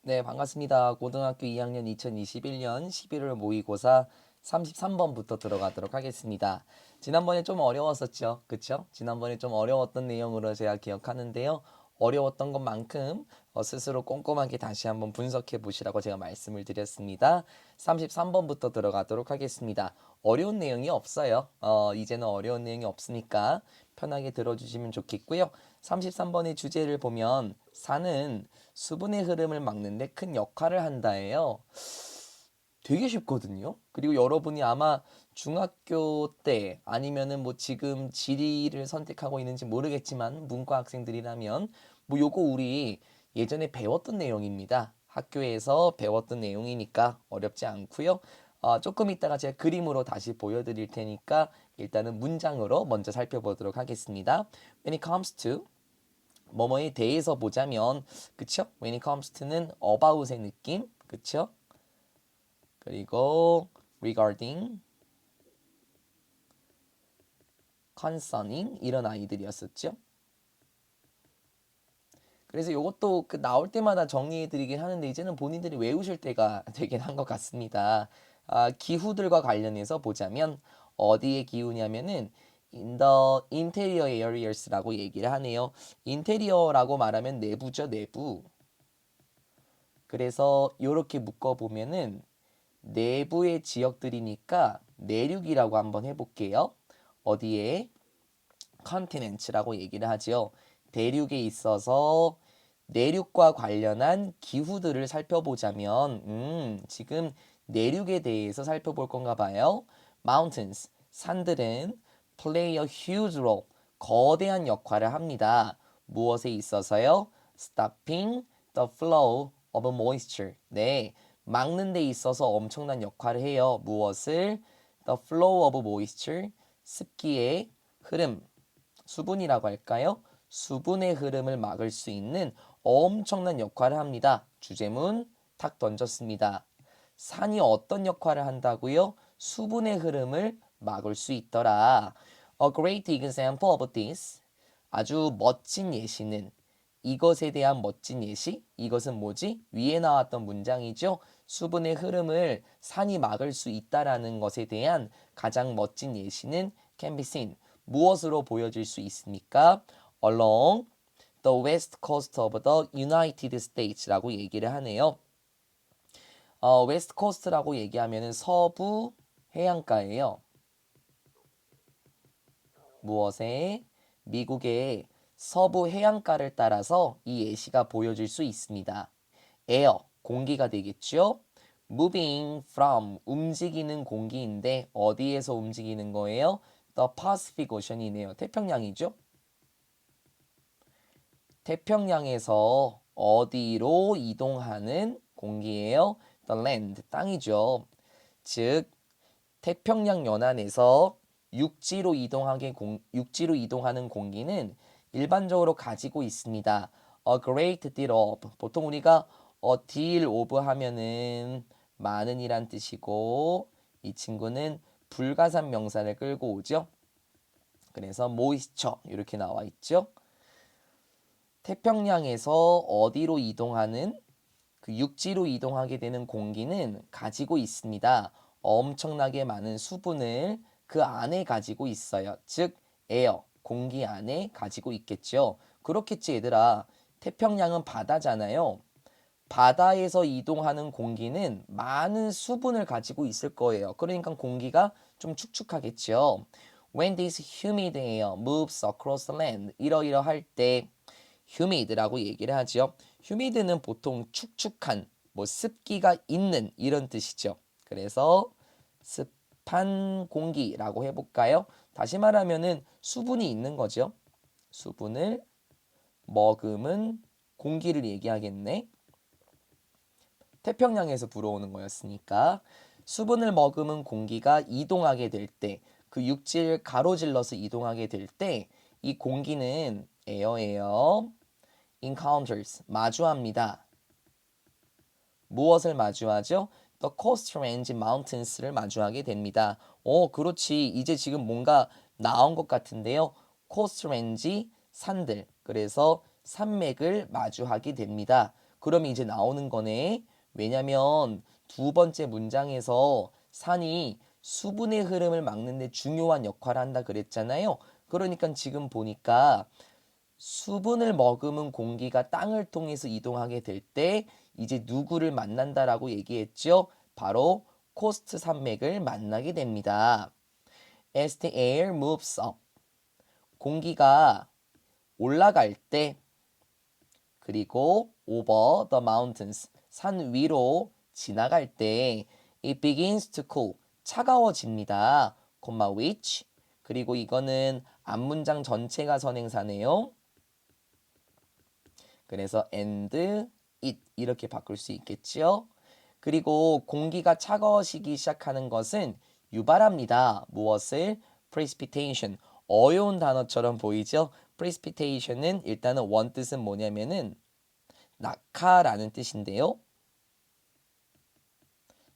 네, 반갑습니다. 고등학교 2학년 2021년 11월 모의고사 33번부터 들어가도록 하겠습니다. 지난번에 좀 어려웠었죠. 그쵸? 지난번에 좀 어려웠던 내용으로 제가 기억하는데요. 어려웠던 것만큼 스스로 꼼꼼하게 다시 한번 분석해 보시라고 제가 말씀을 드렸습니다. 33번부터 들어가도록 하겠습니다. 어려운 내용이 없어요. 이제는 어려운 내용이 없으니까 편하게 들어주시면 좋겠고요. 33번의 주제를 보면 산은 수분의 흐름을 막는데 큰 역할을 한다예요. 되게 쉽거든요. 그리고 여러분이 아마 중학교 때 아니면은 뭐 지금 지리를 선택하고 있는지 모르겠지만 문과 학생들이라면 뭐 요거 우리 예전에 배웠던 내용입니다. 학교에서 배웠던 내용이니까 어렵지 않고요. 조금 이따가 제가 그림으로 다시 보여드릴 테니까 일단은 문장으로 먼저 살펴보도록 하겠습니다. When it comes to 뭐뭐에 대해서 보자면 그쵸? When it comes to는 about의 느낌 그쵸? 그리고 regarding, concerning 이런 아이들이었었죠. 그래서 이것도 그 나올 때마다 정리해 드리긴 하는데 이제는 본인들이 외우실 때가 되긴 한 것 같습니다. 기후들과 관련해서 보자면 어디에 기후냐면은 in the interior areas라고 얘기를 하네요. 인테리어라고 말하면 내부죠, 내부. 그래서 이렇게 묶어보면은 내부의 지역들이니까 내륙이라고 한번 해볼게요. 어디에? 컨티넨츠라고 얘기를 하죠. 대륙에 있어서 내륙과 관련한 기후들을 살펴보자면 지금 내륙에 대해서 살펴볼 건가 봐요. Mountains, 산들은 play a huge role, 거대한 역할을 합니다. 무엇에 있어서요? Stopping the flow of moisture. 네, 막는 데 있어서 엄청난 역할을 해요. 무엇을? The flow of moisture, 습기의 흐름, 수분이라고 할까요? 수분의 흐름을 막을 수 있는 엄청난 역할을 합니다. 주제문 탁 던졌습니다. 산이 어떤 역할을 한다고요? 수분의 흐름을 막을 수 있더라. A great example of this. 아주 멋진 예시는 이것에 대한 멋진 예시? 이것은 뭐지? 위에 나왔던 문장이죠. 수분의 흐름을 산이 막을 수 있다라는 것에 대한 가장 멋진 예시는 can be seen. 무엇으로 보여질 수 있습니까? Along the west coast of the United States라고 얘기를 하네요. 웨스트 코스트라고 얘기하면은 서부 해안가예요. 무엇에? 미국의 서부 해안가를 따라서 이 예시가 보여질 수 있습니다. air, 공기가 되겠죠? moving from, 움직이는 공기인데 어디에서 움직이는 거예요? The Pacific Ocean이네요. 태평양이죠? 태평양에서 어디로 이동하는 공기예요? The land, 땅이죠. 즉, 태평양 연안에서 육지로 이동하는 공기는 일반적으로 가지고 있습니다. A great deal of. 보통 우리가 a deal of 하면은 많은이란 뜻이고 이 친구는 불가산 명사를 끌고 오죠. 그래서 moisture 이렇게 나와 있죠. 태평양에서 어디로 이동하는 그 육지로 이동하게 되는 공기는 가지고 있습니다. 엄청나게 많은 수분을 그 안에 가지고 있어요. 즉, 에어, 공기 안에 가지고 있겠죠. 그렇겠지, 얘들아. 태평양은 바다잖아요. 바다에서 이동하는 공기는 많은 수분을 가지고 있을 거예요. 그러니까 공기가 좀 축축하겠죠. When this humid air moves across the land, 이러이러할 때 humid라고 얘기를 하죠. humid는 보통 축축한, 뭐 습기가 있는 이런 뜻이죠. 그래서 습한 공기라고 해볼까요? 다시 말하면은 수분이 있는 거죠. 수분을 머금은 공기를 얘기하겠네. 태평양에서 불어오는 거였으니까 수분을 머금은 공기가 이동하게 될 때, 그 육지를 가로질러서 이동하게 될 때 이 공기는 에어에어 encounters 마주합니다. 무엇을 마주하죠? The coast range mountains를 마주하게 됩니다. 그렇지. 이제 지금 뭔가 나온 것 같은데요. coast range 산들. 그래서 산맥을 마주하게 됩니다. 그럼 이제 나오는 거네. 왜냐면 두 번째 문장에서 산이 수분의 흐름을 막는 데 중요한 역할을 한다 그랬잖아요. 그러니까 지금 보니까 수분을 머금은 공기가 땅을 통해서 이동하게 될 때 이제 누구를 만난다라고 얘기했죠? 바로 코스트 산맥을 만나게 됩니다. As the air moves up. 공기가 올라갈 때 그리고 over the mountains. 산 위로 지나갈 때 it begins to cool. 차가워집니다. which. 그리고 이거는 앞문장 전체가 선행사네요. 그래서 and it 이렇게 바꿀 수 있겠죠. 그리고 공기가 차가워지기 시작하는 것은 유발합니다. 무엇을? precipitation. 어려운 단어처럼 보이죠? precipitation은 일단은 원뜻은 뭐냐면은 낙하라는 뜻인데요.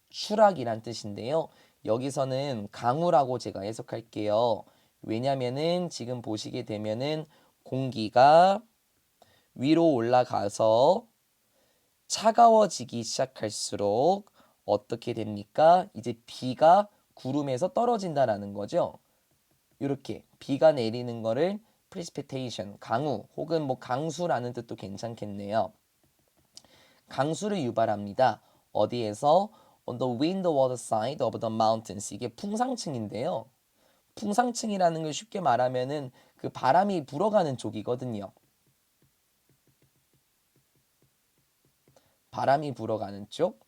추락이란 뜻인데요. 여기서는 강우라고 제가 해석할게요. 왜냐면은 지금 보시게 되면은 공기가 위로 올라가서 차가워지기 시작할수록 어떻게 됩니까? 이제 비가 구름에서 떨어진다라는 거죠. 이렇게 비가 내리는 거를 precipitation, 강우 혹은 뭐 강수라는 뜻도 괜찮겠네요. 강수를 유발합니다. 어디에서? On the windward side of the mountains. 이게 풍상층인데요. 풍상층이라는 걸 쉽게 말하면은 그 바람이 불어가는 쪽이거든요. 바람이 불어가는 쪽.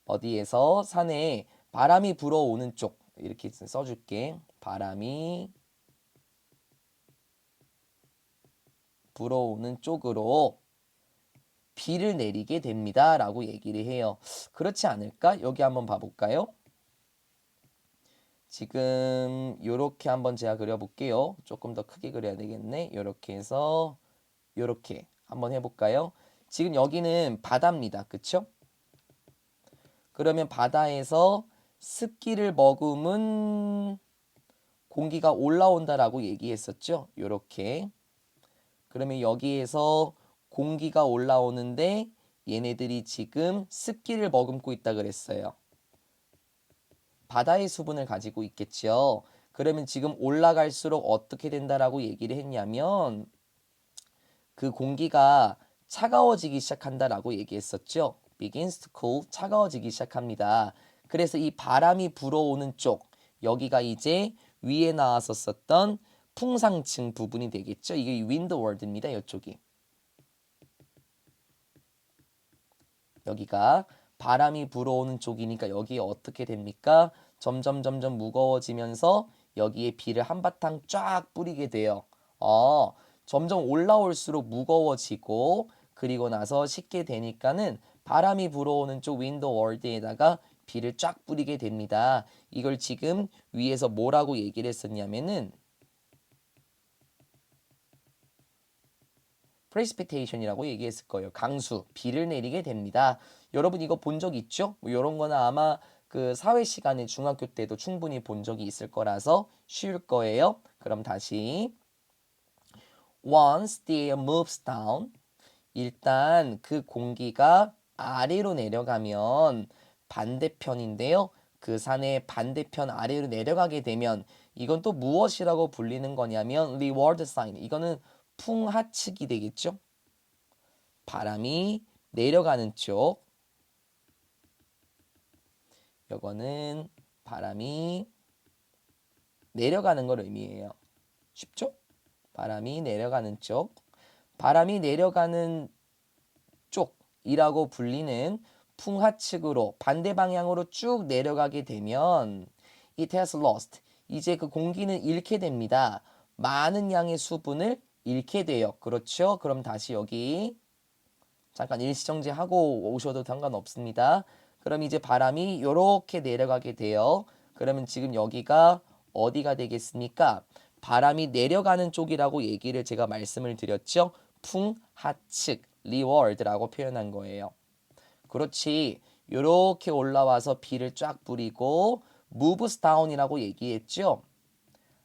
어디에서? 산에 바람이 불어오는 쪽. 이렇게 써줄게. 바람이 불어오는 쪽으로 비를 내리게 됩니다. 라고 얘기를 해요. 그렇지 않을까? 여기 한번 봐볼까요? 지금 요렇게 한번 제가 그려볼게요. 조금 더 크게 그려야 되겠네. 요렇게 해서 요렇게 한번 해볼까요? 지금 여기는 바다입니다. 그쵸? 그러면 바다에서 습기를 머금은 공기가 올라온다라고 얘기했었죠. 요렇게. 그러면 여기에서 공기가 올라오는데 얘네들이 지금 습기를 머금고 있다 그랬어요. 바다의 수분을 가지고 있겠죠. 그러면 지금 올라갈수록 어떻게 된다라고 얘기를 했냐면 그 공기가 차가워지기 시작한다라고 얘기했었죠. begins to cool, 차가워지기 시작합니다. 그래서 이 바람이 불어오는 쪽, 여기가 이제 위에 나왔었던 풍상층 부분이 되겠죠. 이게 windward입니다. 이쪽이. 여기가 바람이 불어오는 쪽이니까 여기에 어떻게 됩니까? 점점 무거워지면서 여기에 비를 한바탕 쫙 뿌리게 돼요. 점점 올라올수록 무거워지고 그리고 나서 식게 되니까는 바람이 불어오는 쪽 윈도월드에다가 비를 쫙 뿌리게 됩니다. 이걸 지금 위에서 뭐라고 얘기를 했었냐면은 precipitation이라고 얘기했을 거예요. 강수, 비를 내리게 됩니다. 여러분 이거 본 적 있죠? 뭐 이런 거는 아마 그 사회 시간에 중학교 때도 충분히 본 적이 있을 거라서 쉬울 거예요. 그럼 다시 once the air moves down 일단 그 공기가 아래로 내려가면 반대편인데요. 그 산의 반대편 아래로 내려가게 되면 이건 또 무엇이라고 불리는 거냐면 leeward sign. 이거는 풍하측이 되겠죠. 바람이 내려가는 쪽. 이거는 바람이 내려가는 걸 의미해요. 쉽죠? 바람이 내려가는 쪽. 바람이 내려가는 쪽이라고 불리는 풍하측으로 반대 방향으로 쭉 내려가게 되면 it has lost. 이제 그 공기는 잃게 됩니다. 많은 양의 수분을 잃게 돼요. 그렇죠? 그럼 다시 여기 잠깐 일시정지 하고 오셔도 상관없습니다. 그럼 이제 바람이 이렇게 내려가게 돼요. 그러면 지금 여기가 어디가 되겠습니까? 바람이 내려가는 쪽이라고 얘기를 제가 말씀을 드렸죠. 풍하측, leeward라고 표현한 거예요. 그렇지. 이렇게 올라와서 비를 쫙 뿌리고 moves down이라고 얘기했죠.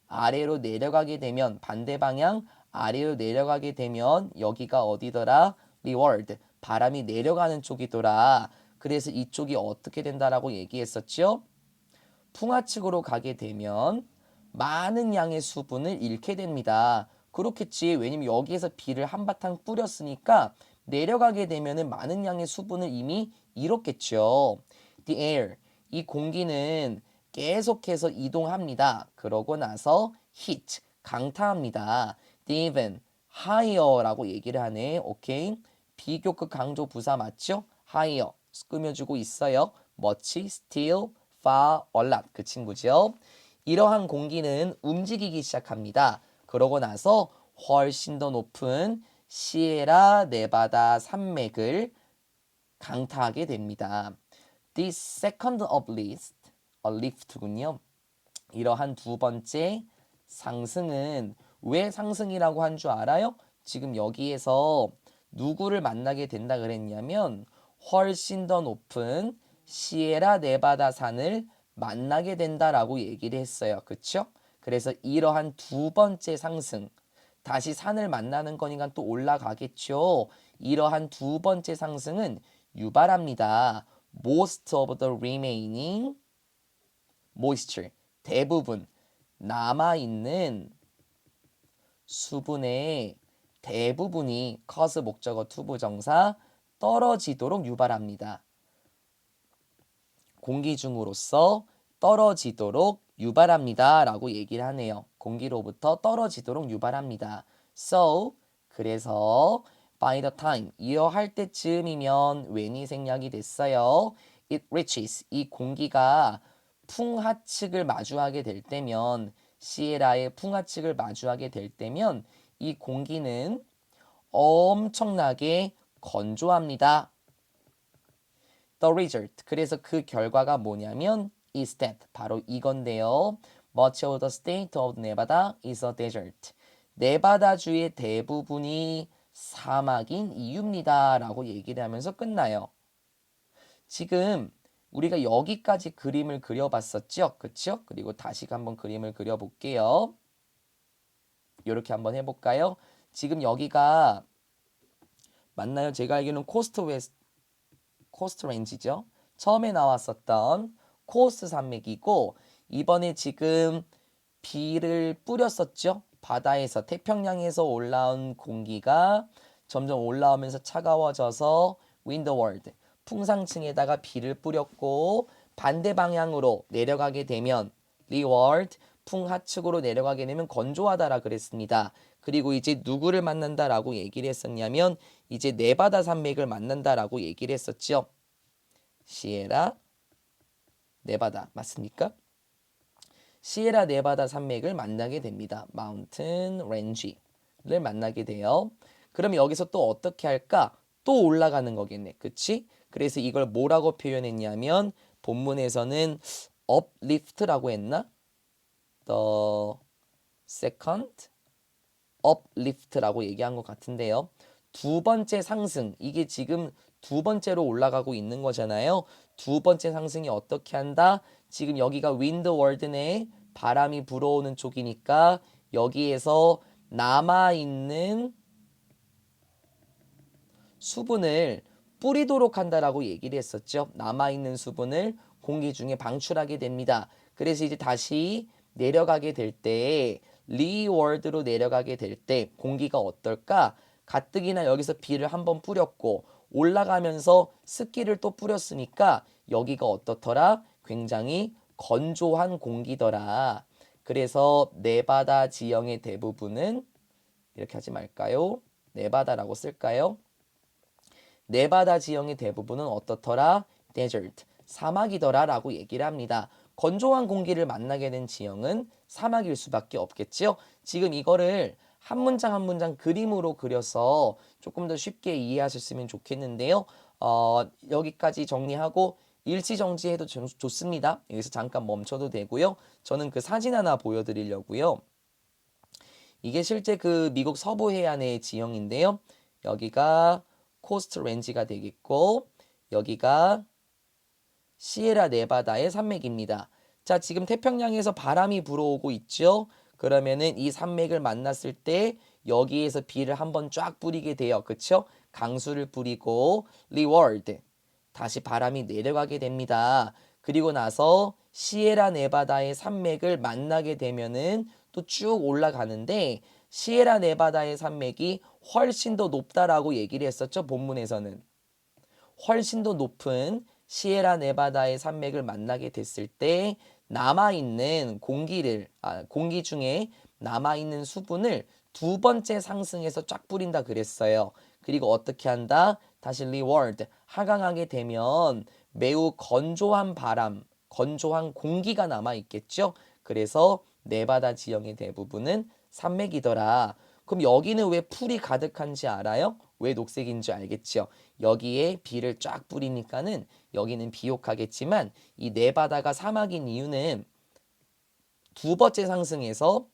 아래로 내려가게 되면 반대 방향 아래로 내려가게 되면 여기가 어디더라? 리워드 바람이 내려가는 쪽이더라. 그래서 이쪽이 어떻게 된다라고 얘기했었죠? 풍하측으로 가게 되면 많은 양의 수분을 잃게 됩니다. 그렇겠지. 왜냐면 여기에서 비를 한바탕 뿌렸으니까 내려가게 되면은 많은 양의 수분을 이미 잃었겠죠. The air, 이 공기는 계속해서 이동합니다. 그러고 나서 heat, 강타합니다. The even, higher라고 얘기를 하네. 오케이. 비교급 강조 부사 맞죠? higher, 꾸며주고 있어요. much, still, far, a lot 그 친구죠. 이러한 공기는 움직이기 시작합니다. 그러고 나서 훨씬 더 높은 시에라 네바다 산맥을 강타하게 됩니다. This second uplift군요. 이러한 두 번째 상승은 왜 상승이라고 한 줄 알아요? 지금 여기에서 누구를 만나게 된다 그랬냐면 훨씬 더 높은 시에라 네바다 산을 만나게 된다라고 얘기를 했어요. 그쵸? 그래서 이러한 두 번째 상승, 다시 산을 만나는 거니까 또 올라가겠죠. 이러한 두 번째 상승은 유발합니다. Most of the remaining moisture, 대부분 남아있는 수분의 대부분이 cause 목적어 투부정사 떨어지도록 유발합니다. 공기 중으로서 떨어지도록 유발합니다. 라고 얘기를 하네요. 공기로부터 떨어지도록 유발합니다. So, 그래서 by the time, 이어할 때쯤이면 when이 생략이 됐어요. It reaches, 이 공기가 풍하측을 마주하게 될 때면 시에라의 풍하측을 마주하게 될 때면 이 공기는 엄청나게 건조합니다. The result. 그래서 그 결과가 뭐냐면 is that. 바로 이건데요. Much of the state of Nevada is a desert. 네바다주의 대부분이 사막인 이유입니다. 라고 얘기를 하면서 끝나요. 지금 우리가 여기까지 그림을 그려봤었죠? 그쵸? 그리고 다시 한번 그림을 그려볼게요. 이렇게 한번 해볼까요? 지금 여기가 맞나요? 제가 알기로는 코스트 렌지죠. 처음에 나왔었던 코스트 산맥이고 이번에 지금 비를 뿌렸었죠. 바다에서 태평양에서 올라온 공기가 점점 올라오면서 차가워져서 윈드월드 풍상층에다가 비를 뿌렸고 반대 방향으로 내려가게 되면 리월드 풍하측으로 내려가게 되면 건조하다라 그랬습니다. 그리고 이제 누구를 만난다라고 얘기를 했었냐면 이제 네바다 산맥을 만난다라고 얘기를 했었죠. 시에라 네바다 맞습니까? 시에라 네바다 산맥을 만나게 됩니다. 마운튼 렌지를 만나게 돼요. 그럼 여기서 또 어떻게 할까? 또 올라가는 거겠네. 그치? 그래서 이걸 뭐라고 표현했냐면 본문에서는 uplift라고 했나? The second uplift라고 얘기한 것 같은데요. 두 번째 상승, 이게 지금 두 번째로 올라가고 있는 거잖아요. 두 번째 상승이 어떻게 한다? 지금 여기가 윈드월드 내에 바람이 불어오는 쪽이니까 여기에서 남아있는 수분을 뿌리도록 한다라고 얘기를 했었죠. 남아있는 수분을 공기 중에 방출하게 됩니다. 그래서 이제 다시 내려가게 될 때 리월드로 내려가게 될 때 공기가 어떨까? 가뜩이나 여기서 비를 한번 뿌렸고 올라가면서 습기를 또 뿌렸으니까 여기가 어떻더라? 굉장히 건조한 공기더라. 그래서 네바다 지형의 대부분은 이렇게 하지 말까요? 네바다라고 쓸까요? 네바다 지형의 대부분은 어떻더라? desert, 사막이더라 라고 얘기를 합니다. 건조한 공기를 만나게 된 지형은 사막일 수밖에 없겠죠. 지금 이거를 한 문장 한 문장 그림으로 그려서 조금 더 쉽게 이해하셨으면 좋겠는데요. 여기까지 정리하고 일시정지해도 좋습니다. 여기서 잠깐 멈춰도 되고요. 저는 그 사진 하나 보여드리려고요. 이게 실제 그 미국 서부 해안의 지형인데요. 여기가 코스트 렌지가 되겠고 여기가 시에라 네바다의 산맥입니다. 자, 지금 태평양에서 바람이 불어오고 있죠. 그러면은 이 산맥을 만났을 때 여기에서 비를 한번 쫙 뿌리게 돼요. 그쵸? 강수를 뿌리고 leeward 다시 바람이 내려가게 됩니다. 그리고 나서 시에라 네바다의 산맥을 만나게 되면은 또 쭉 올라가는데 시에라 네바다의 산맥이 훨씬 더 높다라고 얘기를 했었죠. 본문에서는. 훨씬 더 높은 시에라 네바다의 산맥을 만나게 됐을 때 남아있는 공기 중에 남아있는 수분을 두 번째 상승해서 쫙 뿌린다 그랬어요. 그리고 어떻게 한다? 다시 reward 하강하게 되면 매우 건조한 바람, 건조한 공기가 남아있겠죠. 그래서 네바다 지형의 대부분은 산맥이더라. 그럼 여기는 왜 풀이 가득한지 알아요? 왜 녹색인지 알겠죠? 여기에 비를 쫙 뿌리니까는 여기는 비옥하겠지만 이 네바다가 사막인 이유는 두 번째 상승에서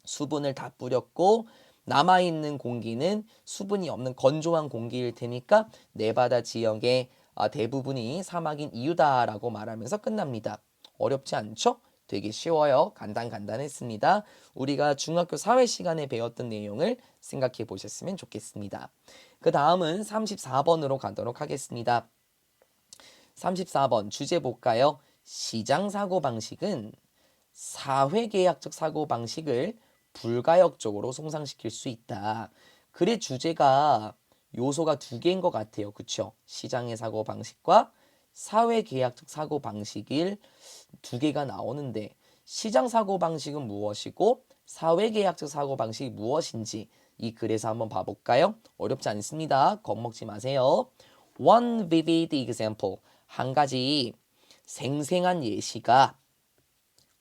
수분을 다 뿌렸고 남아있는 공기는 수분이 없는 건조한 공기일 테니까 네바다 지역의 대부분이 사막인 이유다라고 말하면서 끝납니다. 어렵지 않죠? 되게 쉬워요. 간단했습니다. 우리가 중학교 사회 시간에 배웠던 내용을 생각해 보셨으면 좋겠습니다. 그 다음은 34번으로 가도록 하겠습니다. 34번 주제 볼까요? 시장 사고방식은 사회계약적 사고방식을 불가역적으로 손상시킬 수 있다. 글의 주제가 요소가 두 개인 것 같아요. 그쵸? 시장의 사고방식과 사회계약적 사고방식일 두 개가 나오는데 시장 사고방식은 무엇이고 사회계약적 사고방식이 무엇인지 이 글에서 한번 봐볼까요? 어렵지 않습니다. 겁먹지 마세요. One vivid example. 한 가지 생생한 예시가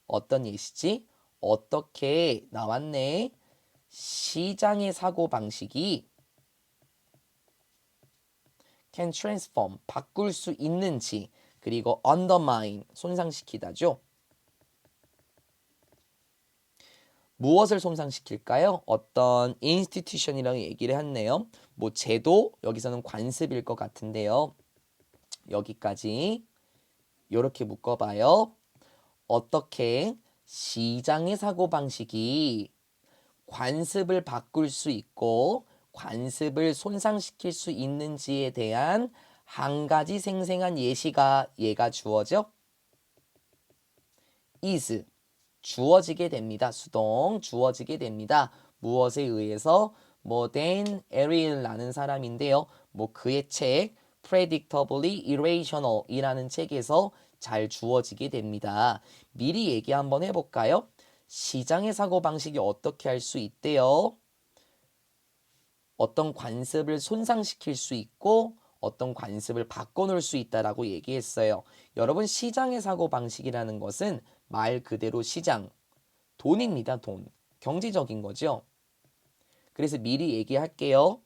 어떤 예시지? 어떻게 나왔네? 시장의 사고방식이 can transform, 바꿀 수 있는지, 그리고 undermine, 손상시키다죠. 무엇을 손상시킬까요? 어떤 institution이라고 얘기를 했네요. 뭐 제도, 여기서는 관습일 것 같은데요. 여기까지 이렇게 묶어봐요. 어떻게 시장의 사고방식이 관습을 바꿀 수 있고 관습을 손상시킬 수 있는지에 대한 한 가지 생생한 예시가 얘가 주어져 is 주어지게 됩니다. 수동 주어지게 됩니다. 무엇에 의해서 Dan Ariely라는 사람인데요. 그의 책 Predictably Irrational 이라는 책에서 잘 주어지게 됩니다. 미리 얘기 한번 해볼까요? 시장의 사고방식이 어떻게 할 수 있대요? 어떤 관습을 손상시킬 수 있고 어떤 관습을 바꿔놓을 수 있다라고 얘기했어요. 여러분 시장의 사고방식이라는 것은 말 그대로 시장, 돈입니다. 돈. 경제적인 거죠. 그래서 미리 얘기할게요.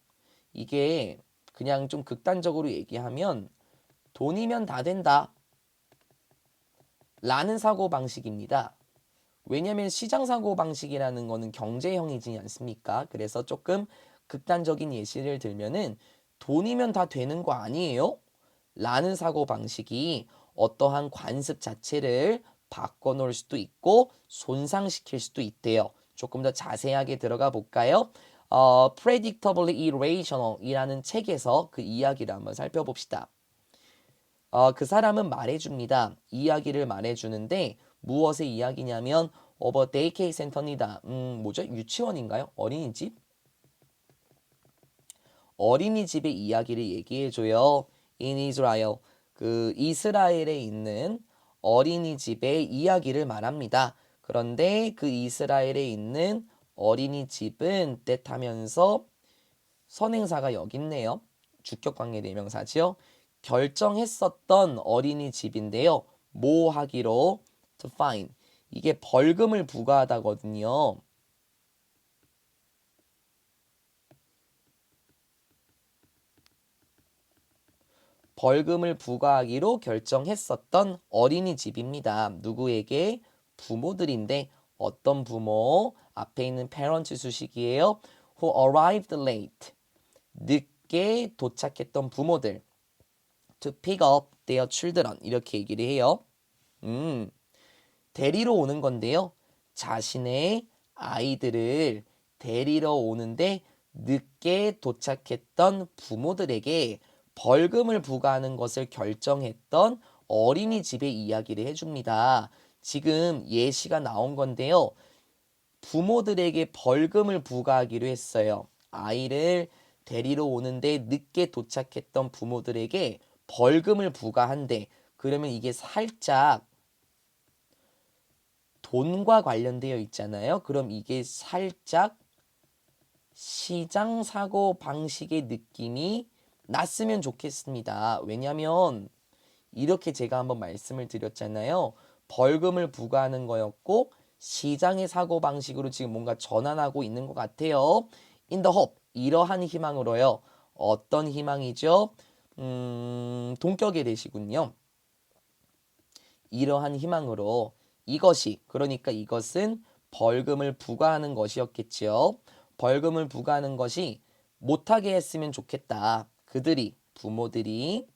이게 그냥 좀 극단적으로 얘기하면 돈이면 다 된다 라는 사고방식입니다. 왜냐하면 시장 사고방식이라는 거는 경제형이지 않습니까? 그래서 조금 극단적인 예시를 들면은 돈이면 다 되는 거 아니에요? 라는 사고방식이 어떠한 관습 자체를 바꿔놓을 수도 있고 손상시킬 수도 있대요. 조금 더 자세하게 들어가 볼까요? Predictably Irrational 이라는 책에서 그 이야기를 한번 살펴봅시다. 그 사람은 말해줍니다. 이야기를 말해주는데 무엇의 이야기냐면 over daycare 센터입니다. 뭐죠? 유치원인가요? 어린이집? 어린이집의 이야기를 얘기해줘요. In Israel. 그 이스라엘에 있는 어린이집의 이야기를 말합니다. 그런데 그 이스라엘에 있는 어린이집은 뜻하면서 선행사가 여기 있네요. 주격관계 대명사지요. 결정했었던 어린이집인데요. 뭐 하기로? To fine. 이게 벌금을 부과하다거든요. 벌금을 부과하기로 결정했었던 어린이집입니다. 누구에게? 부모들인데 어떤 부모? 앞에 있는 parent 수식이에요. Who arrived late. 늦게 도착했던 부모들. To pick up their children. 이렇게 얘기를 해요. 데리러 오는 건데요. 자신의 아이들을 데리러 오는데 늦게 도착했던 부모들에게 벌금을 부과하는 것을 결정했던 어린이집의 이야기를 해줍니다. 지금 예시가 나온 건데요. 부모들에게 벌금을 부과하기로 했어요. 아이를 데리러 오는데 늦게 도착했던 부모들에게 벌금을 부과한대. 그러면 이게 살짝 돈과 관련되어 있잖아요. 그럼 이게 살짝 시장 사고 방식의 느낌이 났으면 좋겠습니다. 왜냐면 이렇게 제가 한번 말씀을 드렸잖아요. 벌금을 부과하는 거였고 시장의 사고 방식으로 지금 뭔가 전환하고 있는 것 같아요. In the hope, 이러한 희망으로요. 어떤 희망이죠? 동격의 대시군요. 이러한 희망으로 이것이, 그러니까 이것은 벌금을 부과하는 것이었겠지요. 벌금을 부과하는 것이 못하게 했으면 좋겠다. 그들이, 부모들이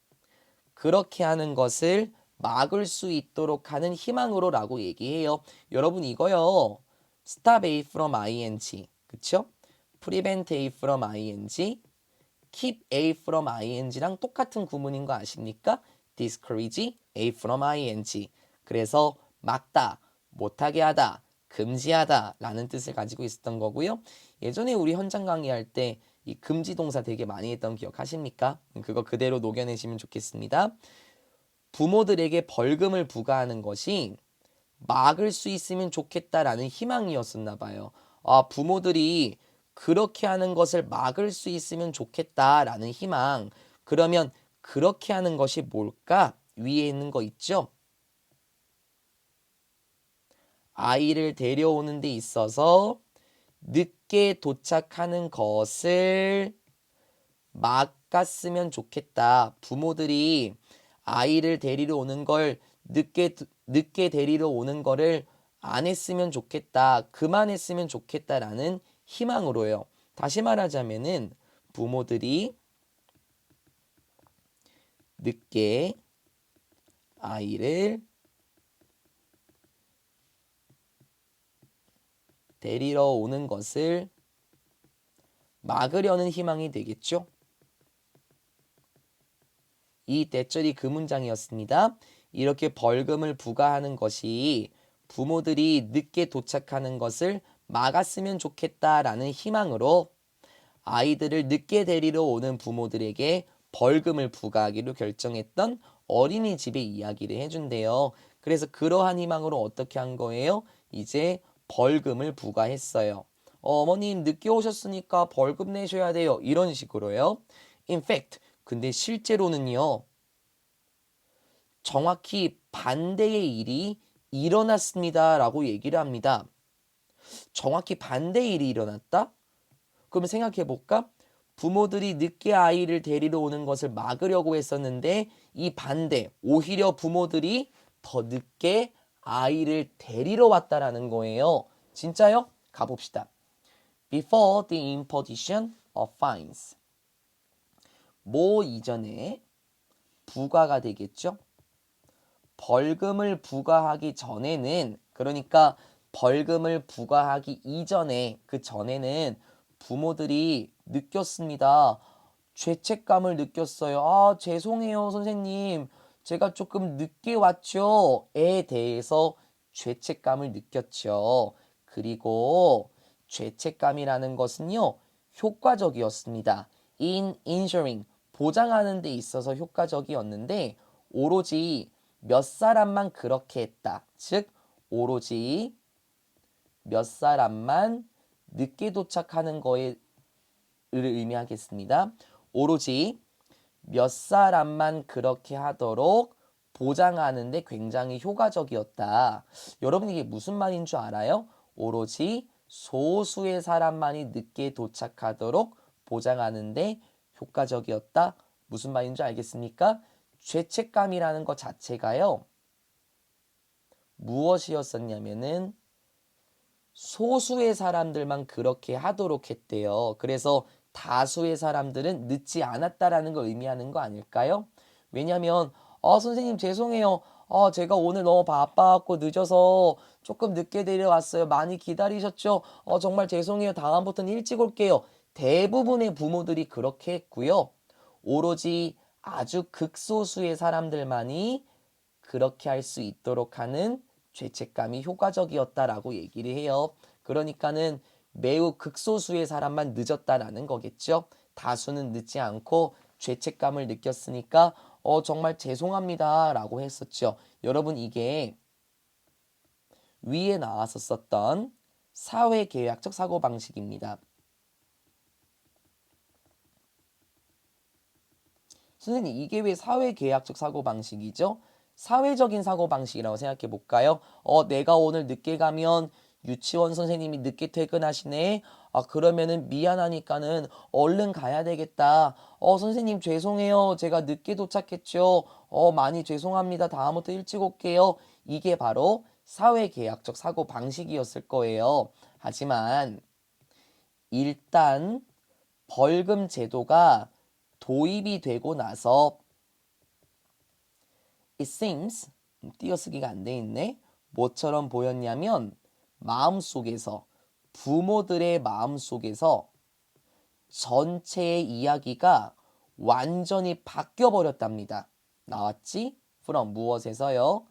그렇게 하는 것을 막을 수 있도록 하는 희망으로 라고 얘기해요. 여러분 이거요. stop A from ing. 그쵸? prevent A from ing. keep A from ing랑 똑같은 구문인 거 아십니까? discourage A from ing. 그래서 막다, 못하게 하다, 금지하다 라는 뜻을 가지고 있었던 거고요. 예전에 우리 현장 강의할 때 이 금지 동사 되게 많이 했던 기억하십니까? 그거 그대로 녹여내시면 좋겠습니다. 부모들에게 벌금을 부과하는 것이 막을 수 있으면 좋겠다라는 희망이었었나 봐요. 아, 부모들이 그렇게 하는 것을 막을 수 있으면 좋겠다라는 희망. 그러면 그렇게 하는 것이 뭘까? 위에 있는 거 있죠? 아이를 데려오는 데 있어서 늦게 도착하는 것을 막았으면 좋겠다. 부모들이 아이를 데리러 오는 걸 늦게 데리러 오는 거를 안 했으면 좋겠다. 그만했으면 좋겠다라는 희망으로요. 다시 말하자면은 부모들이 늦게 아이를 데리러 오는 것을 막으려는 희망이 되겠죠. 이 때절이 그 문장이었습니다. 이렇게 벌금을 부과하는 것이 부모들이 늦게 도착하는 것을 막았으면 좋겠다라는 희망으로 아이들을 늦게 데리러 오는 부모들에게 벌금을 부과하기로 결정했던 어린이집의 이야기를 해준대요. 그래서 그러한 희망으로 어떻게 한 거예요? 이제 벌금을 부과했어요. 어머님 늦게 오셨으니까 벌금 내셔야 돼요. 이런 식으로요. In fact, 근데 실제로는요. 정확히 반대의 일이 일어났습니다. 라고 얘기를 합니다. 정확히 반대의 일이 일어났다? 그럼 생각해 볼까? 부모들이 늦게 아이를 데리러 오는 것을 막으려고 했었는데 이 반대, 오히려 부모들이 더 늦게 아이를 데리러 왔다라는 거예요. 진짜요? 가봅시다. Before the imposition of fines. 뭐 이전에 부과가 되겠죠? 벌금을 부과하기 전에는, 그러니까 벌금을 부과하기 이전에, 그 전에는 부모들이 느꼈습니다. 죄책감을 느꼈어요. 아, 죄송해요, 선생님. 제가 조금 늦게 왔죠. 에 대해서 죄책감을 느꼈죠. 그리고 죄책감이라는 것은요, 효과적이었습니다. in insuring, 보장하는 데 있어서 효과적이었는데, 오로지 몇 사람만 그렇게 했다. 즉, 오로지 몇 사람만 늦게 도착하는 거에 의미하겠습니다. 오로지 몇 사람만 그렇게 하도록 보장하는데 굉장히 효과적이었다. 여러분 이게 무슨 말인 줄 알아요? 오로지 소수의 사람만이 늦게 도착하도록 보장하는데 효과적이었다. 무슨 말인 줄 알겠습니까? 죄책감이라는 것 자체가요. 무엇이었었냐면은 소수의 사람들만 그렇게 하도록 했대요. 그래서 다수의 사람들은 늦지 않았다라는 걸 의미하는 거 아닐까요? 왜냐면 선생님 죄송해요. 제가 오늘 너무 바빠갖고 늦어서 조금 늦게 데려왔어요. 많이 기다리셨죠? 정말 죄송해요. 다음부터는 일찍 올게요. 대부분의 부모들이 그렇게 했고요. 오로지 아주 극소수의 사람들만이 그렇게 할 수 있도록 하는 죄책감이 효과적이었다라고 얘기를 해요. 그러니까는 매우 극소수의 사람만 늦었다라는 거겠죠. 다수는 늦지 않고 죄책감을 느꼈으니까 정말 죄송합니다라고 했었죠. 여러분 이게 위에 나왔었던 사회계약적 사고방식입니다. 선생님 이게 왜 사회계약적 사고방식이죠? 사회적인 사고방식이라고 생각해 볼까요? 내가 오늘 늦게 가면 유치원 선생님이 늦게 퇴근하시네. 그러면은 미안하니까는 얼른 가야 되겠다. 선생님 죄송해요. 제가 늦게 도착했죠. 많이 죄송합니다. 다음부터 일찍 올게요. 이게 바로 사회계약적 사고방식이었을 거예요. 하지만 일단 벌금 제도가 도입이 되고 나서 it seems 띄어쓰기가 안 돼 있네. 뭐처럼 보였냐면 마음속에서 부모들의 마음속에서 전체의 이야기가 완전히 바뀌어 버렸답니다. 나왔지? from 무엇에서요?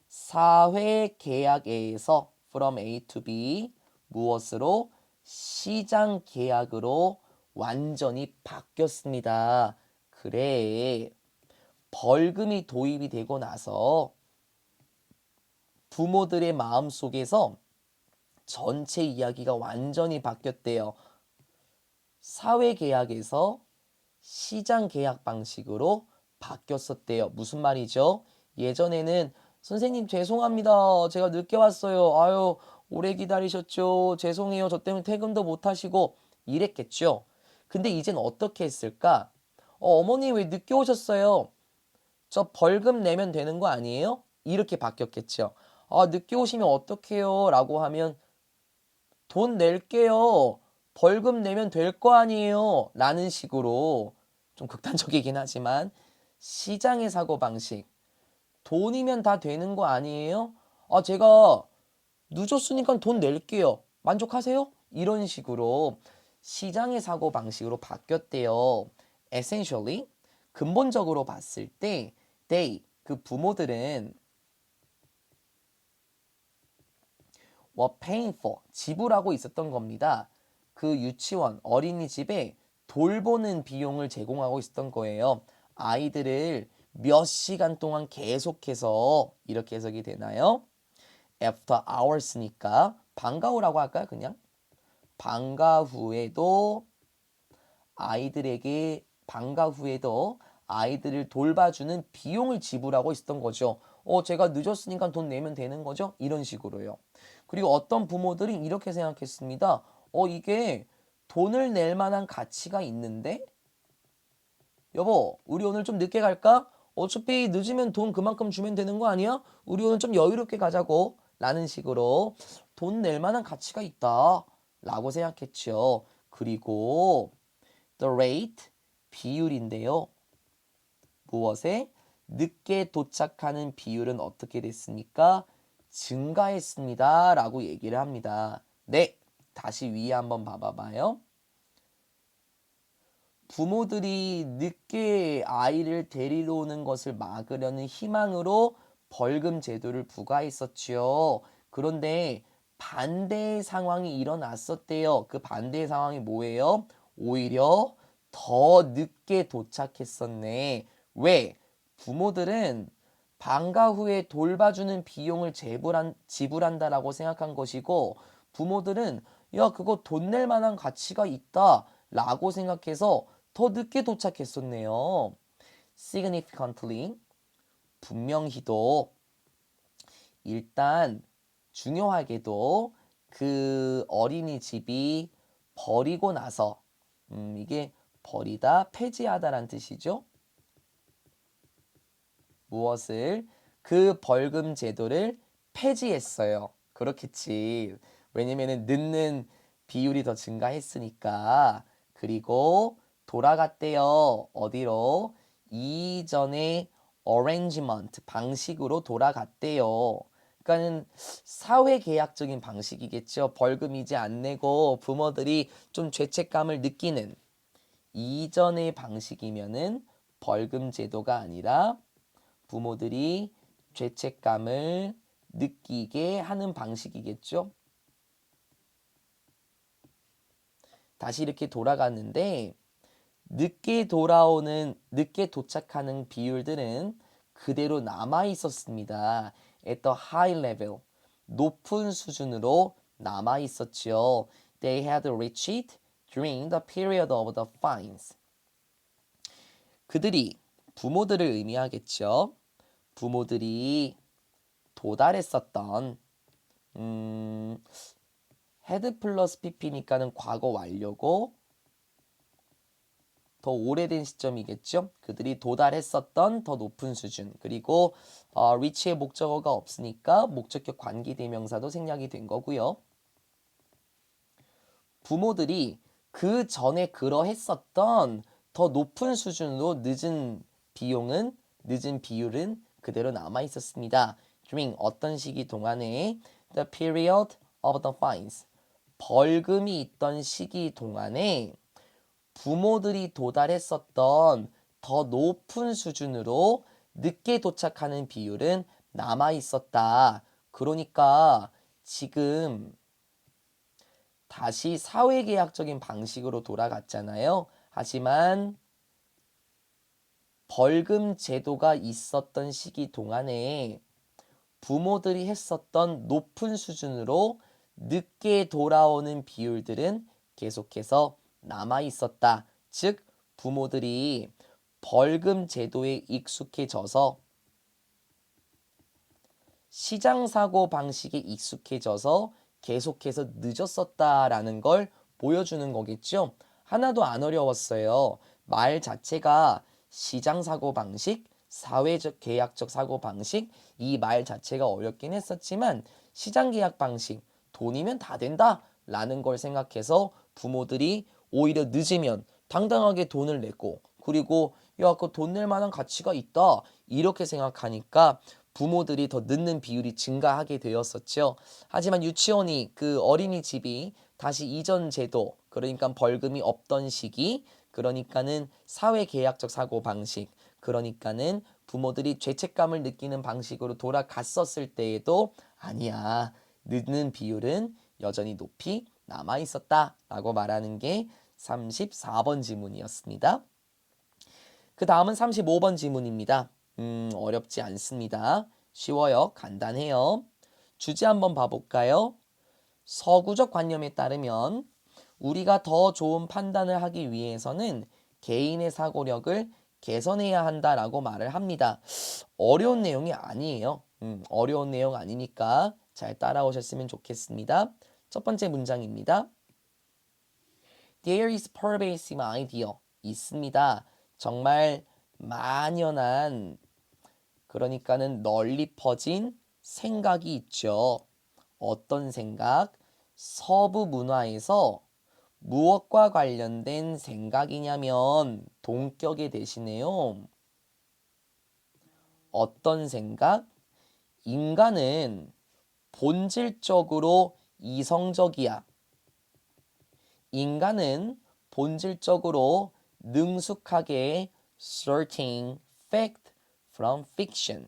사회 계약에서 from A to B 무엇으로? 시장 계약으로 완전히 바뀌었습니다. 그래. 벌금이 도입이 되고 나서 부모들의 마음속에서 전체 이야기가 완전히 바뀌었대요. 사회계약에서 시장계약 방식으로 바뀌었었대요. 무슨 말이죠? 예전에는 선생님 죄송합니다. 제가 늦게 왔어요. 아유 오래 기다리셨죠. 죄송해요. 저 때문에 퇴근도 못 하시고 이랬겠죠. 근데 이젠 어떻게 했을까? 어머니 왜 늦게 오셨어요? 저 벌금 내면 되는 거 아니에요? 이렇게 바뀌었겠죠. 늦게 오시면 어떡해요? 라고 하면 돈 낼게요. 벌금 내면 될 거 아니에요. 라는 식으로 좀 극단적이긴 하지만 시장의 사고방식. 돈이면 다 되는 거 아니에요? 제가 늦었으니까 돈 낼게요. 만족하세요? 이런 식으로 시장의 사고방식으로 바뀌었대요. Essentially, 근본적으로 봤을 때 they, 그 부모들은 were paying for, 지불하고 있었던 겁니다. 그 유치원, 어린이집에 돌보는 비용을 제공하고 있었던 거예요. 아이들을 몇 시간 동안 계속해서 이렇게 해석이 되나요? After hours니까 방과 후라고 할까요? 그냥 방과 후에도 아이들에게 방과 후에도 아이들을 돌봐주는 비용을 지불하고 있었던 거죠. 제가 늦었으니까 돈 내면 되는 거죠? 이런 식으로요. 그리고 어떤 부모들이 이렇게 생각했습니다. 이게 돈을 낼 만한 가치가 있는데? 여보, 우리 오늘 좀 늦게 갈까? 어차피 늦으면 돈 그만큼 주면 되는 거 아니야? 우리 오늘 좀 여유롭게 가자고. 라는 식으로 돈 낼 만한 가치가 있다. 라고 생각했죠. 그리고 the rate, 비율인데요. 무엇에? 늦게 도착하는 비율은 어떻게 됐습니까? 증가했습니다. 라고 얘기를 합니다. 네, 다시 위에 한번 봐봐요. 부모들이 늦게 아이를 데리러 오는 것을 막으려는 희망으로 벌금 제도를 부과했었지요. 그런데 반대의 상황이 일어났었대요. 그 반대의 상황이 뭐예요? 오히려 더 늦게 도착했었네. 왜? 부모들은 방과 후에 돌봐주는 비용을 지불한다라고 생각한 것이고 부모들은 야 그거 돈 낼 만한 가치가 있다 라고 생각해서 더 늦게 도착했었네요. significantly 분명히도 일단 중요하게도 그 어린이집이 버리고 나서 이게 버리다 폐지하다란 뜻이죠. 무엇을? 그 벌금 제도를 폐지했어요. 그렇겠지. 왜냐면은 늦는 비율이 더 증가했으니까. 그리고 돌아갔대요. 어디로? 이전의 arrangement 방식으로 돌아갔대요. 그러니까는 사회계약적인 방식이겠죠. 벌금이지 안 내고 부모들이 좀 죄책감을 느끼는 이전의 방식이면은 벌금 제도가 아니라 부모들이 죄책감을 느끼게 하는 방식이겠죠. 다시 이렇게 돌아갔는데 늦게 도착하는 비율들은 그대로 남아 있었습니다. At the high level, 높은 수준으로 남아 있었죠. They had reached during the period of the fines. 그들이 부모들을 의미하겠죠. 부모들이 도달했었던 had 플러스 pp니까는 과거 완료고 더 오래된 시점이겠죠. 그들이 도달했었던 더 높은 수준. 그리고 reach의 목적어가 없으니까 목적격 관계대명사도 생략이 된 거고요. 부모들이 그 전에 그러했었던 더 높은 수준으로 늦은 비율은 그대로 남아 있었습니다. during 어떤 시기 동안에 the period of the fines 벌금이 있던 시기 동안에 부모들이 도달했었던 더 높은 수준으로 늦게 도착하는 비율은 남아 있었다. 그러니까 지금 다시 사회계약적인 방식으로 돌아갔잖아요. 하지만 벌금 제도가 있었던 시기 동안에 부모들이 했었던 높은 수준으로 늦게 돌아오는 비율들은 계속해서 남아 있었다. 즉 부모들이 벌금 제도에 익숙해져서 시장 사고 방식에 익숙해져서 계속해서 늦었었다라는 걸 보여주는 거겠죠. 하나도 안 어려웠어요. 말 자체가 시장 사고 방식, 사회적 계약적 사고 방식 이 말 자체가 어렵긴 했었지만 시장 계약 방식 돈이면 다 된다 라는 걸 생각해서 부모들이 오히려 늦으면 당당하게 돈을 내고 그리고 야, 그 돈 낼 만한 가치가 있다 이렇게 생각하니까 부모들이 더 늦는 비율이 증가하게 되었었죠. 하지만 유치원이 그 어린이집이 다시 이전 제도 그러니까 벌금이 없던 시기 그러니까는 사회계약적 사고 방식 그러니까는 부모들이 죄책감을 느끼는 방식으로 돌아갔었을 때에도 아니야 늦는 비율은 여전히 높이 남아 있었다 라고 말하는 게 34번 지문이었습니다. 그 다음은 35번 지문입니다. 어렵지 않습니다. 쉬워요. 간단해요. 주제 한번 봐볼까요? 서구적 관념에 따르면 우리가 더 좋은 판단을 하기 위해서는 개인의 사고력을 개선해야 한다라고 말을 합니다. 어려운 내용이 아니에요. 어려운 내용 아니니까 잘 따라오셨으면 좋겠습니다. 첫 번째 문장입니다. There is pervasive idea. 있습니다. 정말 만연한 그러니까는 널리 퍼진 생각이 있죠. 어떤 생각? 서부 문화에서 무엇과 관련된 생각이냐면 동격에 대신에요. 어떤 생각? 인간은 본질적으로 이성적이야. 인간은 본질적으로 능숙하게 sorting fact from fiction.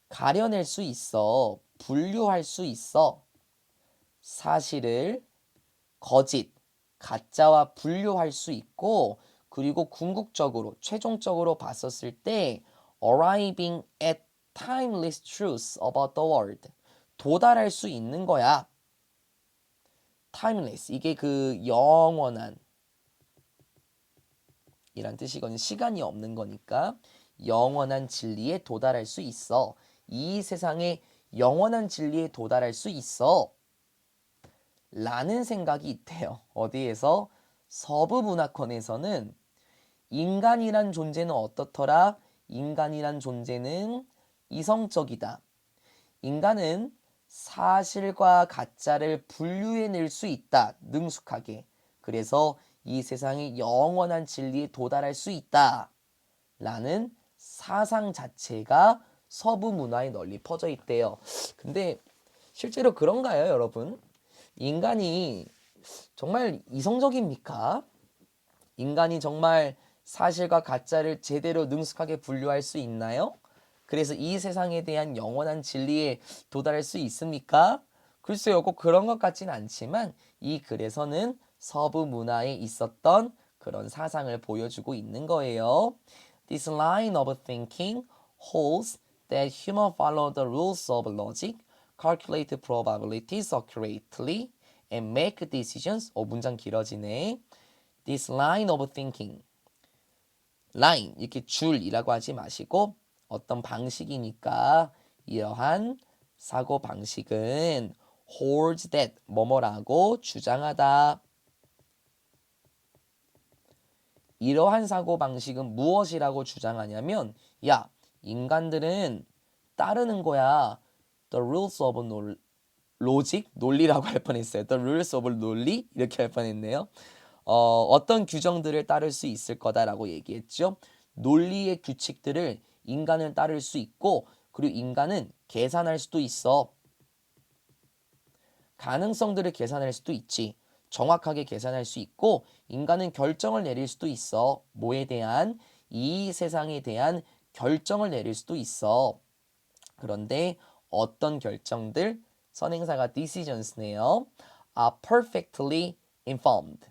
가려낼 수 있어. 분류할 수 있어. 사실을 거짓, 가짜와 분류할 수 있고 그리고 궁극적으로 최종적으로 봤었을 때 arriving at timeless truths about the world 도달할 수 있는 거야. timeless 이게 그 영원한 이란 뜻이거든요. 시간이 없는 거니까 영원한 진리에 도달할 수 있어. 이 세상에 영원한 진리에 도달할 수 있어. 라는 생각이 있대요. 어디에서? 서부 문화권에서는 인간이란 존재는 어떻더라? 인간이란 존재는 이성적이다. 인간은 사실과 가짜를 분류해낼 수 있다. 능숙하게. 그래서 이 세상의 영원한 진리에 도달할 수 있다. 라는 사상 자체가 서부 문화에 널리 퍼져 있대요. 근데 실제로 그런가요, 여러분? 인간이 정말 이성적입니까? 인간이 정말 사실과 가짜를 제대로 능숙하게 분류할 수 있나요? 그래서 이 세상에 대한 영원한 진리에 도달할 수 있습니까? 글쎄요, 꼭 그런 것 같진 않지만 이 글에서는 서부 문화에 있었던 그런 사상을 보여주고 있는 거예요. This line of thinking holds that humans follow the rules of logic, calculate probabilities accurately, and make decisions. 문장 길어지네. This line of thinking. line 이렇게 줄이라고 하지 마시고 어떤 방식이니까 이러한 사고 방식은 holds that 뭐뭐라고 주장하다. 이러한 사고 방식은 무엇이라고 주장하냐면 야, 인간들은 따르는 거야. The rules of logic 논리라고 할 뻔했어요. The rules of 논리 이렇게 할 뻔했네요. 어떤 규정들을 따를 수 있을 거다라고 얘기했죠. 논리의 규칙들을 인간은 따를 수 있고 그리고 인간은 계산할 수도 있어. 가능성들을 계산할 수도 있지. 정확하게 계산할 수 있고 인간은 결정을 내릴 수도 있어. 뭐에 대한? 이 세상에 대한 결정을 내릴 수도 있어. 그런데 어떤 결정들? 선행사가 decisions네요. are perfectly informed.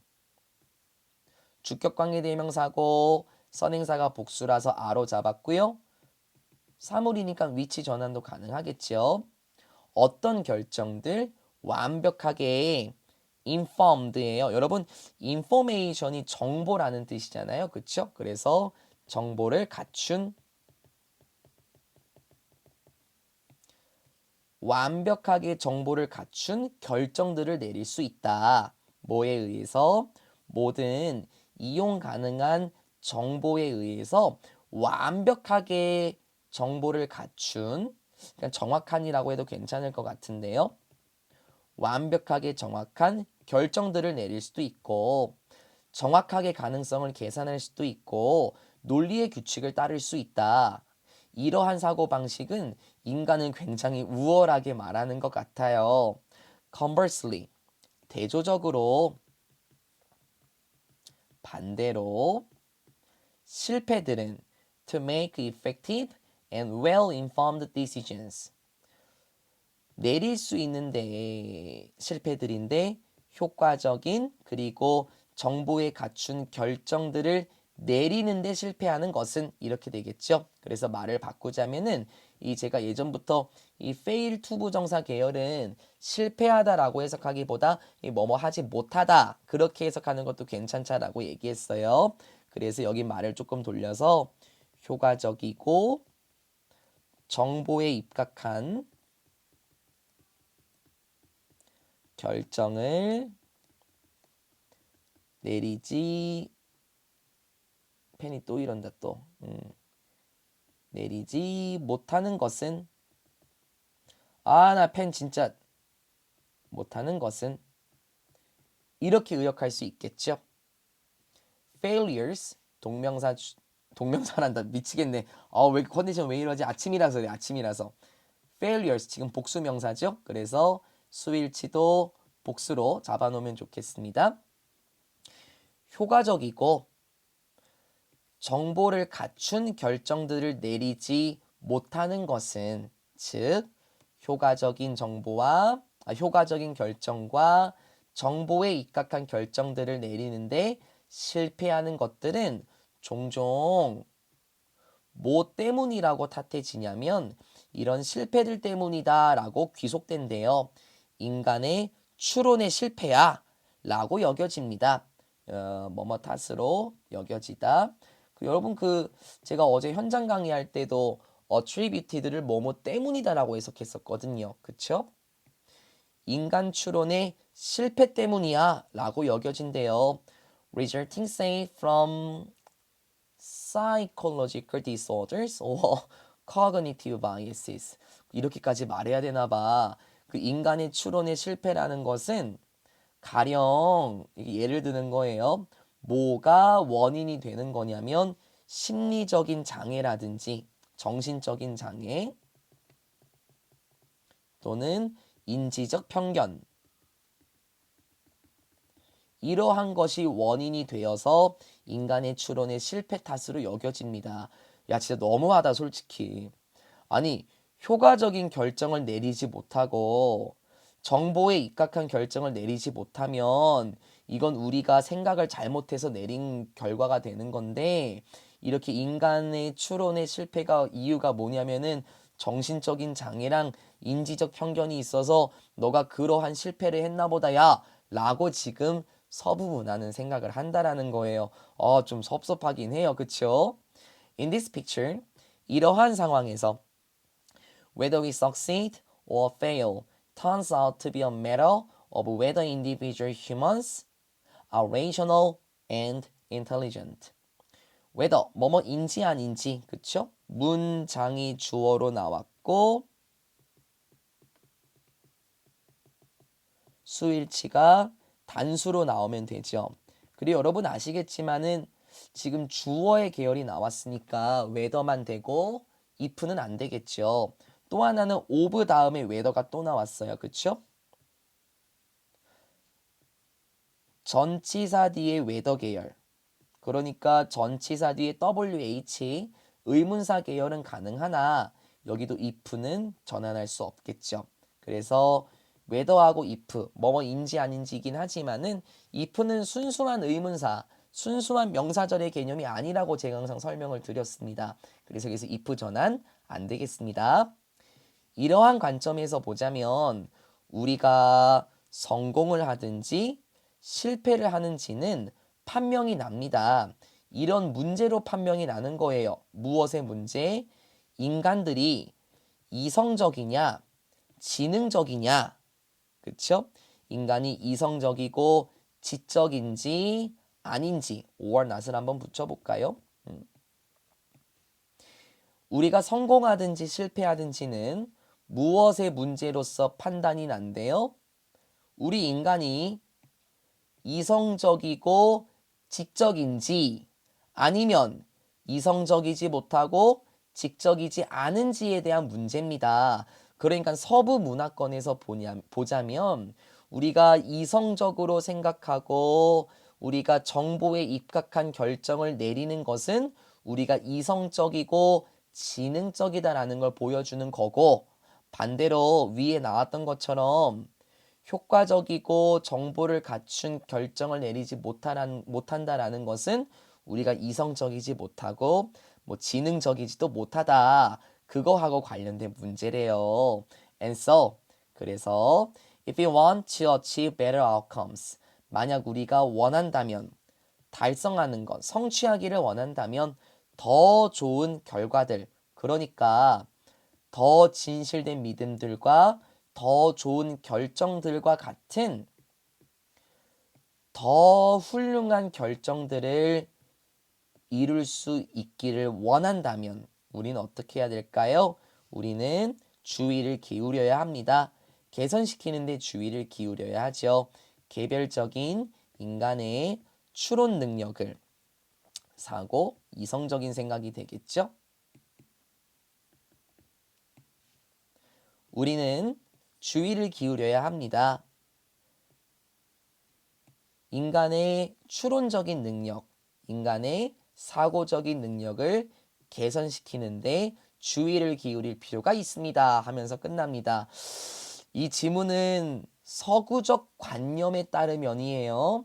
주격관계 대명사고 선행사가 복수라서 아로 잡았고요. 사물이니까 위치 전환도 가능하겠죠. 어떤 결정들 완벽하게 informed예요. 여러분, information이 정보라는 뜻이잖아요. 그렇죠? 그래서 정보를 갖춘 완벽하게 정보를 갖춘 결정들을 내릴 수 있다. 뭐에 의해서? 모든 이용 가능한 정보에 의해서 완벽하게 정보를 갖춘 그냥 정확한이라고 해도 괜찮을 것 같은데요. 완벽하게 정확한 결정들을 내릴 수도 있고 정확하게 가능성을 계산할 수도 있고 논리의 규칙을 따를 수 있다. 이러한 사고방식은 인간은 굉장히 우월하게 말하는 것 같아요. Conversely, 대조적으로 반대로 실패들은 to make effective and well-informed decisions. 내릴 수 있는데 실패들인데 효과적인 그리고 정보에 갖춘 결정들을 내리는데 실패하는 것은 이렇게 되겠죠. 그래서 말을 바꾸자면은 이 제가 예전부터 이 fail to 부정사 계열은 실패하다라고 해석하기보다 이 뭐뭐 하지 못하다 그렇게 해석하는 것도 괜찮다라고 얘기했어요. 그래서 여기 말을 조금 돌려서 효과적이고 정보에 입각한 결정을 내리지 펜이 또 이런다 또 내리지 못하는 것은 나 펜 진짜 못하는 것은 이렇게 의역할 수 있겠죠. failures 동명사란다 미치겠네. 왜 컨디션 왜 이러지? 아침이라서 그래 아침이라서. failures 지금 복수 명사죠. 그래서 수일치도 복수로 잡아놓으면 좋겠습니다. 효과적이고 정보를 갖춘 결정들을 내리지 못하는 것은 즉 효과적인 결정과 정보에 입각한 결정들을 내리는데 실패하는 것들은 종종 뭐 때문이라고 탓해지냐면 이런 실패들 때문이다라고 귀속된대요. 인간의 추론의 실패야 라고 여겨집니다. 뭐뭐 탓으로 여겨지다. 여러분 제가 어제 현장 강의할 때도 attributed를 뭐뭐 때문이다라고 해석했었거든요. 그쵸? 인간 추론의 실패 때문이야 라고 여겨진대요. Resulting say from psychological disorders or cognitive biases. 이렇게까지 말해야 되나 봐. 그 인간의 추론의 실패라는 것은 가령 예를 드는 거예요. 뭐가 원인이 되는 거냐면 심리적인 장애라든지 정신적인 장애 또는 인지적 편견. 이러한 것이 원인이 되어서 인간의 추론의 실패 탓으로 여겨집니다. 야, 진짜 너무하다, 솔직히. 아니, 효과적인 결정을 내리지 못하고 정보에 입각한 결정을 내리지 못하면 이건 우리가 생각을 잘못해서 내린 결과가 되는 건데, 이렇게 인간의 추론의 실패가 이유가 뭐냐면은 정신적인 장애랑 인지적 편견이 있어서 너가 그러한 실패를 했나 보다 야 라고 지금 서부 문화는 생각을 한다라는 거예요. 좀 섭섭하긴 해요. 그쵸? In this picture, 이러한 상황에서 whether we succeed or fail turns out to be a matter of whether individual humans are rational and intelligent. whether 뭐뭐인지 아닌지, 그쵸? 문장이 주어로 나왔고 수일치가 단수로 나오면 되죠. 그리고 여러분 아시겠지만은 지금 주어의 계열이 나왔으니까 whether만 되고 if는 안 되겠죠. 또 하나는 of 다음에 whether가 또 나왔어요. 그쵸? 전치사 뒤에 whether 계열. 그러니까 전치사 뒤에 WH 의문사 계열은 가능하나 여기도 if는 전환할 수 없겠죠. 그래서 whether하고 if 뭐뭐인지 아닌지이긴 하지만은 if는 순수한 의문사, 순수한 명사절의 개념이 아니라고 제가 항상 설명을 드렸습니다. 그래서 여기서 if 전환 안 되겠습니다. 이러한 관점에서 보자면 우리가 성공을 하든지 실패를 하는지는 판명이 납니다. 이런 문제로 판명이 나는 거예요. 무엇의 문제? 인간들이 이성적이냐, 지능적이냐, 그쵸? 인간이 이성적이고 지적인지 아닌지 or not을 한번 붙여볼까요? 우리가 성공하든지 실패하든지는 무엇의 문제로서 판단이 난대요? 우리 인간이 이성적이고 지적인지 아니면 이성적이지 못하고 지적이지 않은지에 대한 문제입니다. 그러니까 서부 문화권에서 보자면 우리가 이성적으로 생각하고 우리가 정보에 입각한 결정을 내리는 것은 우리가 이성적이고 지능적이다라는 걸 보여주는 거고, 반대로 위에 나왔던 것처럼 효과적이고 정보를 갖춘 결정을 내리지 못한다라는 것은 우리가 이성적이지 못하고 뭐 지능적이지도 못하다. 그거하고 관련된 문제래요. And so, 그래서 if we want to achieve better outcomes, 만약 우리가 원한다면, 달성하는 것, 성취하기를 원한다면 더 좋은 결과들, 그러니까 더 진실된 믿음들과 더 좋은 결정들과 같은 더 훌륭한 결정들을 이룰 수 있기를 원한다면 우리는 어떻게 해야 될까요? 우리는 주의를 기울여야 합니다. 개선시키는 데 주의를 기울여야 하죠. 개별적인 인간의 추론 능력을 사고 이성적인 생각이 되겠죠? 우리는 주의를 기울여야 합니다. 인간의 추론적인 능력, 인간의 사고적인 능력을 개선시키는데 주의를 기울일 필요가 있습니다 하면서 끝납니다. 이 지문은 서구적 관념에 따르면이에요.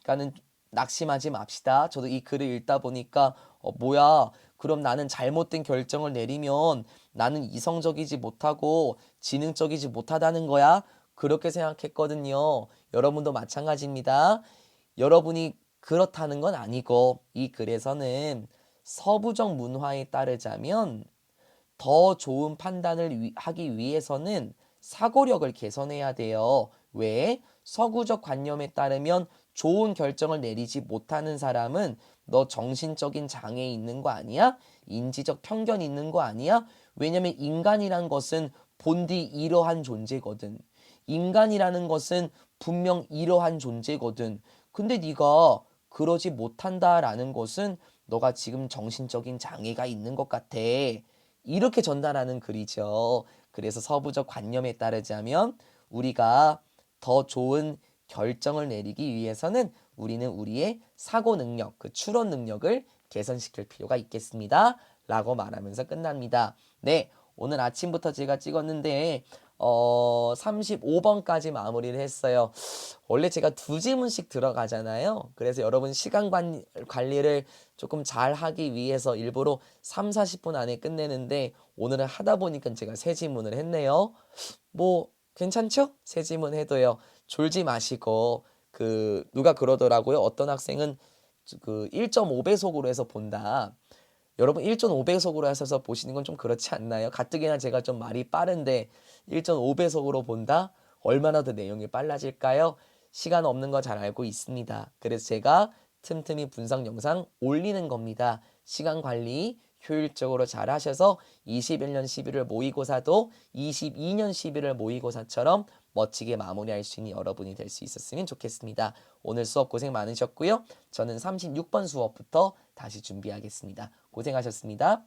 그러니까는 낙심하지 맙시다. 저도 이 글을 읽다 보니까 뭐야, 그럼 나는 잘못된 결정을 내리면 나는 이성적이지 못하고 지능적이지 못하다는 거야? 그렇게 생각했거든요. 여러분도 마찬가지입니다. 여러분이 그렇다는 건 아니고 이 글에서는 서부적 문화에 따르자면 더 좋은 판단을 하기 위해서는 사고력을 개선해야 돼요. 왜? 서구적 관념에 따르면 좋은 결정을 내리지 못하는 사람은 너 정신적인 장애 있는 거 아니야? 인지적 편견 있는 거 아니야? 왜냐면 인간이란 것은 본디 이러한 존재거든. 인간이라는 것은 분명 이러한 존재거든. 근데 네가 그러지 못한다라는 것은 너가 지금 정신적인 장애가 있는 것 같아. 이렇게 전달하는 글이죠. 그래서 서부적 관념에 따르자면 우리가 더 좋은 결정을 내리기 위해서는 우리는 우리의 사고 능력, 그 추론 능력을 개선시킬 필요가 있겠습니다. 라고 말하면서 끝납니다. 네, 오늘 아침부터 제가 찍었는데 35번까지 마무리를 했어요. 원래 제가 두 지문씩 들어가잖아요. 그래서 여러분 시간 관리를 조금 잘 하기 위해서 일부러 3, 40분 안에 끝내는데 오늘은 하다 보니까 제가 세 지문을 했네요. 뭐 괜찮죠? 세 지문 해도요. 졸지 마시고 누가 그러더라고요. 어떤 학생은 그 1.5배속으로 해서 본다. 여러분 1.5배속으로 하셔서 보시는 건 좀 그렇지 않나요? 가뜩이나 제가 좀 말이 빠른데 1.5배속으로 본다? 얼마나 더 내용이 빨라질까요? 시간 없는 거 잘 알고 있습니다. 그래서 제가 틈틈이 분석 영상 올리는 겁니다. 시간 관리 효율적으로 잘 하셔서 21년 11월 모의고사도 22년 11월 모의고사처럼 멋지게 마무리할 수 있는 여러분이 될 수 있었으면 좋겠습니다. 오늘 수업 고생 많으셨고요. 저는 36번 수업부터 다시 준비하겠습니다. 고생하셨습니다.